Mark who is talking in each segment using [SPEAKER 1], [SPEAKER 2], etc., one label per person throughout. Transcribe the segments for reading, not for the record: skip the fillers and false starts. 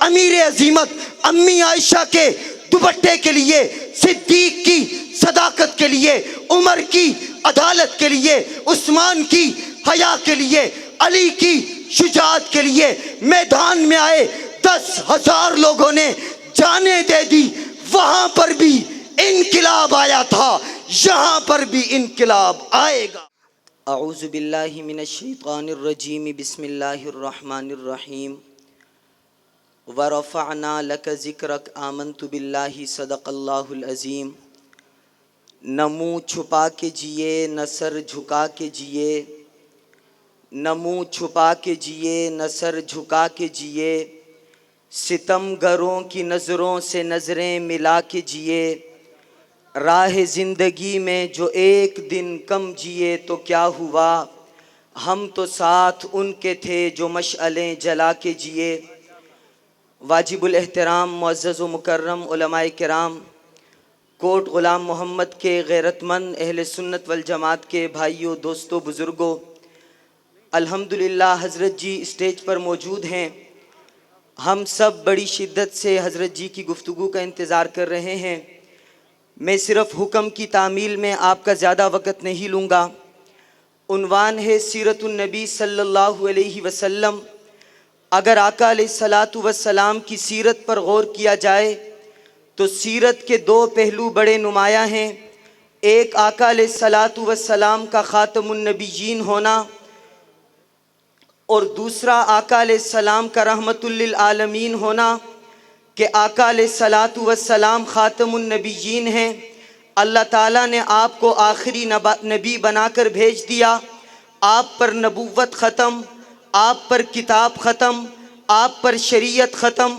[SPEAKER 1] امیر عظیمت امی عائشہ کے دوپٹے کے لیے، صدیق کی صداقت کے لیے، عمر کی عدالت کے لیے، عثمان کی حیا کے لیے، علی کی شجاعت کے لیے میدان میں آئے، 10,000 لوگوں نے جانیں دے دی۔ وہاں پر بھی انقلاب آیا تھا، یہاں پر بھی انقلاب آئے گا۔
[SPEAKER 2] اعوذ باللہ من الشیطان الرجیم، بسم اللہ الرحمن الرحیم۔ وَرَفَعْنَا لَكَ ذِكْرَكَ آمَنْتُ بِاللَّهِ صدق اللہ العظیم۔ نہ منہ چھپا کے جیے نہ سر جھکا کے جیے، نہ منہ چھپا کے جیے نہ سر جھکا کے جیے، ستم گروں کی نظروں سے نظریں ملا کے جیے، راہ زندگی میں جو ایک دن کم جیے تو کیا ہوا، ہم تو ساتھ ان کے تھے جو مشعلیں جلا کے جیے۔ واجب الاحترام معزز و مکرم علماء کرام، کوٹ غلام محمد کے غیرت مند اہل سنت والجماعت کے بھائیوں، دوستوں، بزرگوں، الحمدللہ حضرت جی اسٹیج پر موجود ہیں۔ ہم سب بڑی شدت سے حضرت جی کی گفتگو کا انتظار کر رہے ہیں۔ میں صرف حکم کی تعمیل میں آپ کا زیادہ وقت نہیں لوں گا۔ عنوان ہے سیرت النبی صلی اللہ علیہ وسلم۔ اگر آقا علیہ الصلاۃ والسلام کی سیرت پر غور کیا جائے تو سیرت کے دو پہلو بڑے نمایاں ہیں۔ ایک آقا علیہ الصلاۃ والسلام کا خاتم النبیین ہونا، اور دوسرا آقا علیہ السلام کا رحمت للعالمین ہونا، کہ آقا علیہ الصلاۃ والسلام خاتم النبیین ہیں۔ اللہ تعالیٰ نے آپ کو آخری نبی بنا کر بھیج دیا۔ آپ پر نبوت ختم، آپ پر کتاب ختم، آپ پر شریعت ختم،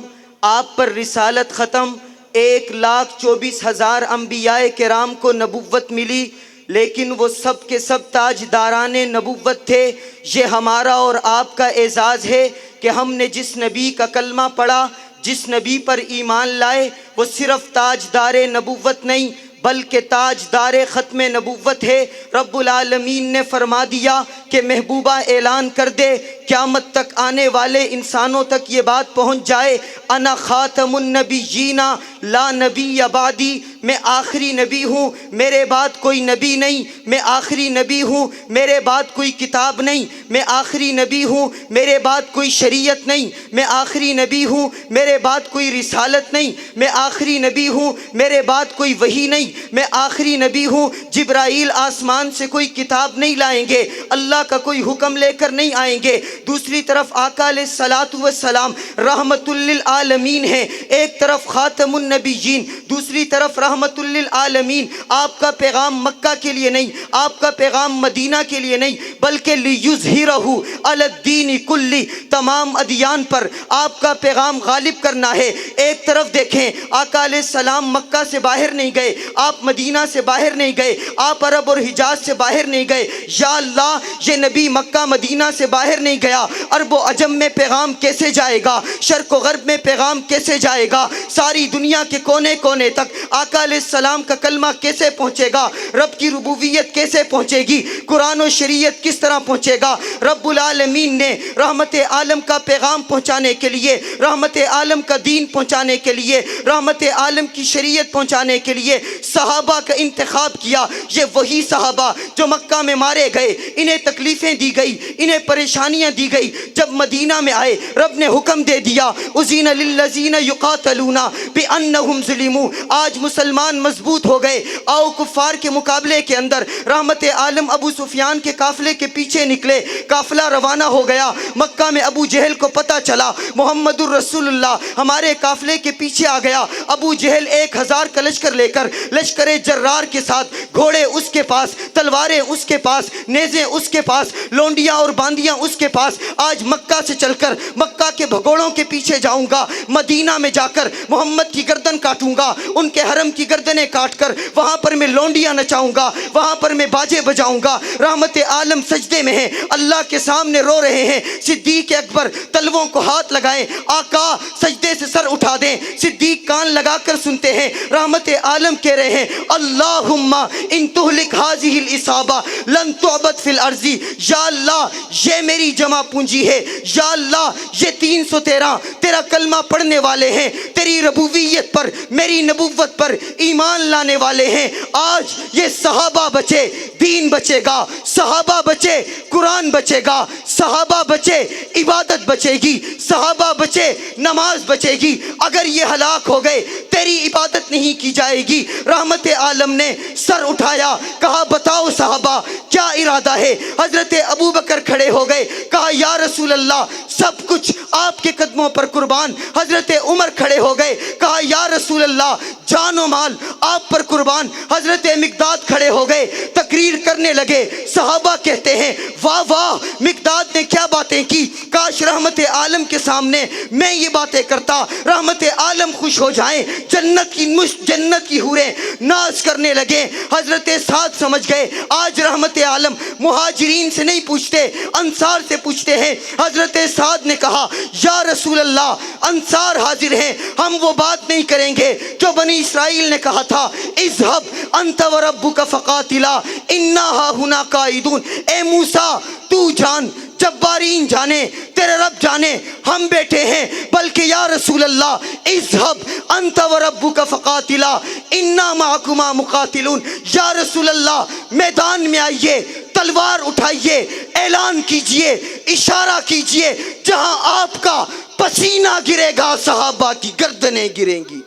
[SPEAKER 2] آپ پر رسالت ختم۔ 1,24,000 انبیاء کرام کو نبوت ملی، لیکن وہ سب کے سب تاجداران نبوت تھے۔ یہ ہمارا اور آپ کا اعزاز ہے کہ ہم نے جس نبی کا کلمہ پڑھا، جس نبی پر ایمان لائے، وہ صرف تاجدار نبوت نہیں بلکہ تاجدار ختم نبوت ہے۔ رب العالمین نے فرما دیا کہ محبوبہ اعلان کر دے، قیامت تک آنے والے انسانوں تک یہ بات پہنچ جائے، انا خاتم النبیین لا نبی بعدی، میں آخری نبی ہوں، میرے بعد کوئی نبی نہیں، میں آخری نبی ہوں، میرے بعد کوئی کتاب نہیں، میں آخری نبی ہوں، میرے بعد کوئی شریعت نہیں، میں آخری نبی ہوں، میرے بعد کوئی رسالت نہیں، میں آخری نبی ہوں، میرے بعد کوئی وحی نہیں، میں آخری نبی ہوں۔ جبرائیل آسمان سے کوئی کتاب نہیں لائیں گے، اللہ کا کوئی حکم لے کر نہیں آئیں گے۔ دوسری طرف آقا علیہ الصلاۃ والسلام رحمت للعالمین ہیں، ایک طرف خاتم النبیین، دوسری طرف رحمت للعالمین۔ آپ کا پیغام مکہ کے لیے نہیں، آپ کا پیغام مدینہ کے لیے نہیں، بلکہ لیظہرہ علی الدین کلی، تمام ادیان پر آپ کا پیغام غالب کرنا ہے۔ ایک طرف دیکھیں، آقا علیہ السلام مکہ سے باہر نہیں گئے، آپ مدینہ سے باہر نہیں گئے، آپ عرب اور حجاز سے باہر نہیں گئے۔ یا اللہ، یہ نبی مکہ مدینہ سے باہر نہیں گیا، عرب و عجم میں پیغام کیسے جائے گا، شرق و غرب میں پیغام کیسے جائے گا، ساری دنیا کے کونے کونے تک آقا علیہ السلام کا کلمہ کیسے پہنچے گا، رب کی ربوبیت کیسے پہنچے گی، قرآن و شریعت کس طرح پہنچے گا۔ رب العالمین نے رحمت عالم کا پیغام پہنچانے کے لیے، رحمت عالم کا دین پہنچانے کے لیے، رحمت عالم کی شریعت پہنچانے کے لیے صحابہ کا انتخاب کیا۔ یہ وہی صحابہ جو مکہ میں مارے گئے، انہیں تکلیفیں دی گئی، انہیں پریشانیاں دی گئی، جب مدینہ میں آئے رب نے حکم دے دیا، اذین للذین یقاتلون بانہم ظلموا۔ آج مسلمان مضبوط ہو گئے، آؤ کفار کے مقابلے کے اندر رحمت عالم ابو سفیان کے قافلے کے پیچھے نکلے، قافلہ روانہ ہو گیا۔ مکہ میں ابو جہل کو پتہ چلا محمد الرسول اللہ ہمارے قافلے کے پیچھے آ گیا۔ ابو جہل 1,000 کا لشکر لے کر، لشکر جرار کے ساتھ، گھوڑے اس کے پاس، تلواریں اس کے پاس، نیزیں اس کے پاس، لونڈیاں اور باندیاں اس کے پاس۔ آج مکہ سے چل کر مکہ کے بھگوڑوں کے پیچھے جاؤں گا، مدینہ میں جا کر محمد کی گردن کاٹوں گا، ان کے حرم کی کی گردنیں کاٹ کر وہاں پر میں لونڈیاں نچاؤں گا, وہاں پر میں باجے بجاؤں گا. رحمت عالم سجدے میں ہیں, اللہ کے سامنے رو رہے ہیں. صدیق اکبر تلووں کو ہاتھ لگائیں, آقا سجدے سے سر اٹھا دیں. صدیق کان لگا کر سنتے ہیں. رحمت عالم کہہ رہے ہیں اللہم ان تہلک ہذہ العصابہ لن تعبد فی الارض. یا اللہ یہ میری جمع پونجی ہے, یا اللہ یہ 313 تیرا کلمہ پڑھنے والے ہیں, تیری ربوبیت پر میری نبوت پر ایمان لانے والے ہیں. آج یہ صحابہ بچے دین بچے گا, صحابہ بچے قرآن بچے گا, صحابہ بچے عبادت بچے گی, صحابہ بچے نماز بچے گی. اگر یہ ہلاک ہو گئے تیری عبادت نہیں کی جائے گی. رحمت عالم نے سر اٹھایا, کہا بتاؤ صحابہ کیا ارادہ ہے. حضرت ابو بکر کھڑے ہو گئے, کہا یا رسول اللہ سب کچھ آپ کے قدموں پر قربان. حضرت عمر کھڑے ہو گئے, کہا یا رسول اللہ جان و مال آپ پر قربان. حضرت مقداد کھڑے ہو گئے, تقریر کرنے لگے. صحابہ کہتے ہیں واہ واہ مقداد نے کیا باتیں کی, کاش رحمت عالم کے سامنے میں یہ باتیں کرتا, رحمت عالم خوش ہو جائیں. جنت کی حوریں ناز کرنے لگے. حضرت سعد سمجھ گئے آج رحمت عالم مہاجرین سے نہیں پوچھتے انصار سے پوچھتے ہیں. حضرت سعد نے کہا یا رسول اللہ انصار حاضر ہیں, ہم وہ بات نہیں کریں گے جو بنی اسرائیل نے کہا تھا اذهب انت وربک فقاتلا انا ہاہنا قاعدون. اے موسیٰ تو جان, جبارین جانے, تیرے رب جانے, ہم بیٹھے ہیں. بلکہ یا رسول اللہ اذهب انت وربک فقاتلا انا معکما مقاتلون. یا رسول اللہ میدان میں آئیے, تلوار اٹھائیے, اعلان کیجئے, اشارہ کیجئے, جہاں آپ کا پسینہ گرے گا صحابہ کی گردنیں گریں گی.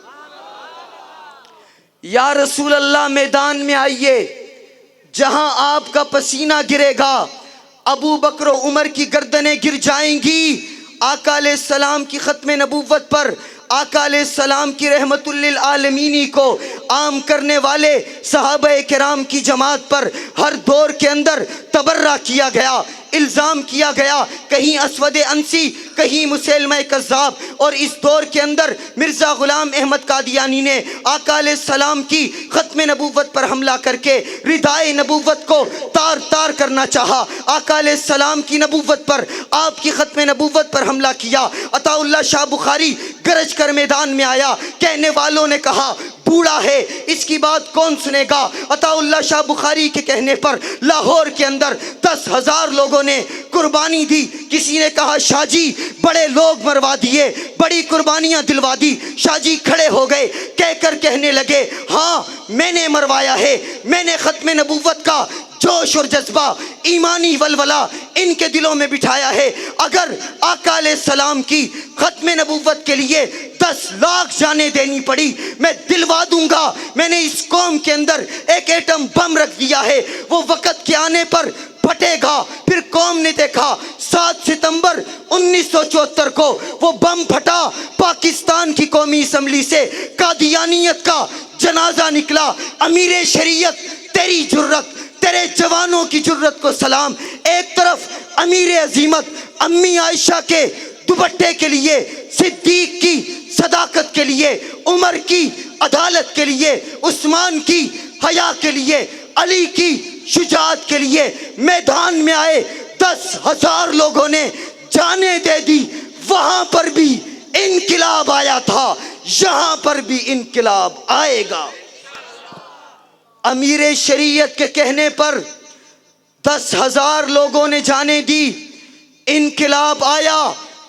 [SPEAKER 2] یا رسول اللہ میدان میں آئیے, جہاں آپ کا پسینہ گرے گا ابو بکر و عمر کی گردنیں گر جائیں گی. آقا علیہ السلام کی ختم نبوت پر, آقا علیہ السلام کی رحمت للعالمینی کو عام کرنے والے صحابہ کرام کی جماعت پر ہر دور کے اندر تبرہ کیا گیا, الزام کیا گیا, کہیں اسود انسی, کہیں مسیلمہ کذاب. اور اس دور کے اندر مرزا غلام احمد قادیانی نے آقا علیہ السلام کی ختم نبوت پر حملہ کر کے ردائے نبوت کو تار تار کرنا چاہا. آقا علیہ السلام کی نبوت پر, آپ کی ختم نبوت پر حملہ کیا. عطا اللہ شاہ بخاری گرج کر میدان میں آیا, کہنے والوں نے کہا بوڑھا ہے اس کی بات کون سنے گا. عطا اللہ شاہ بخاری کے کہنے پر لاہور کے اندر 10,000 لوگوں نے قربانی دی. کسی نے کہا شاہ جی بڑے لوگ مروا دیے, بڑی قربانیاں دلوا دی. شاہ جی کھڑے ہو گئے, کہہ کر کہنے لگے ہاں میں نے مروایا ہے, میں نے ختم نبوت کا جوش اور جذبہ, ایمانی ولولہ ان کے دلوں میں بٹھایا ہے. اگر آقا علیہ السلام کی ختم نبوت کے لیے 10 لاکھ جانیں دینی پڑی میں دلوا دوں گا. میں نے اس قوم کے اندر ایک ایٹم بم رکھ دیا ہے, وہ وقت کے آنے پر پھٹے گا. پھر قوم نے دیکھا 7 ستمبر 1974 کو وہ بم پھٹا, پاکستان کی قومی اسمبلی سے قادیانیت کا جنازہ نکلا. امیر شریعت تیری جرت, تیرے جوانوں کی جرت کو سلام. ایک طرف امیر عظیمت امی عائشہ کے دوپٹے کے لیے, صدیق کی صداقت کے لیے, عمر کی عدالت کے لیے, عثمان کی حیا کے لیے, علی کی شجاعت کے لیے میدان میں آئے. 10,000 لوگوں نے جانیں دے دی. وہاں پر بھی انقلاب آیا تھا, یہاں پر بھی انقلاب آئے گا. امیر شریعت کے کہنے پر 10,000 لوگوں نے جانیں دی, انقلاب آیا,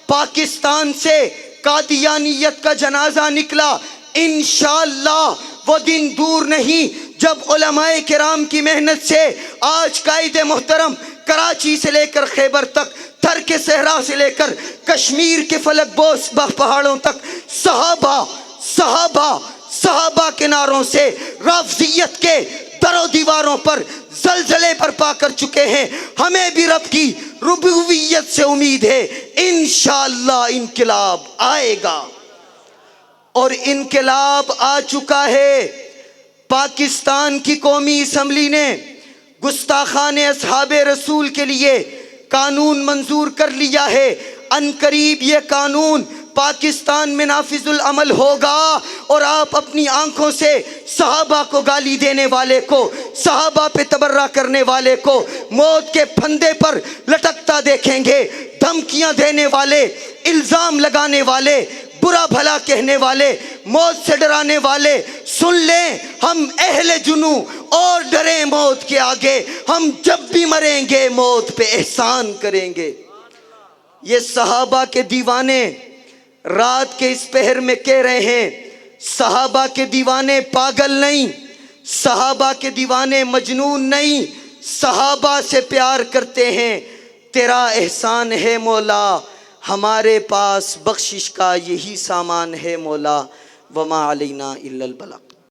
[SPEAKER 2] پاکستان سے قادیانیت کا جنازہ نکلا. انشاءاللہ وہ دن دور نہیں جب علماء کرام کی محنت سے آج قائد محترم کراچی سے لے کر خیبر تک, تھر کے صحرا سے لے کر کشمیر کے فلک بوس پہاڑوں تک صحابہ صحابہ صحابہ کے نعروں سے رافضیت کے در و دیواروں پر زلزلے برپا کر چکے ہیں. ہمیں بھی رب کی ربوبیت سے امید ہے, انشاءاللہ انقلاب آئے گا. اور انقلاب آ چکا ہے. پاکستان کی قومی اسمبلی نے گستاخان اصحاب رسول کے لیے قانون منظور کر لیا ہے. ان قریب یہ قانون پاکستان میں نافذ العمل ہوگا اور آپ اپنی آنکھوں سے صحابہ کو گالی دینے والے کو، صحابہ پہ تبرہ کرنے والے کو موت کے پھندے پر لٹکتا دیکھیں گے۔ دھمکیاں دینے والے، الزام لگانے والے، برا بھلا کہنے والے، موت سے ڈرانے والے، سن لیں ہم اہل جنو اور ڈریں موت کے آگے، ہم جب بھی مریں گے موت پہ احسان کریں گے۔ یہ صحابہ کے دیوانے رات کے اس پہر میں کہہ رہے ہیں، صحابہ کے دیوانے پاگل نہیں، صحابہ کے دیوانے مجنون نہیں، صحابہ سے پیار کرتے ہیں، تیرا احسان ہے مولا، ہمارے پاس بخشش کا یہی سامان ہے مولا، وما علینا الا البلاغ۔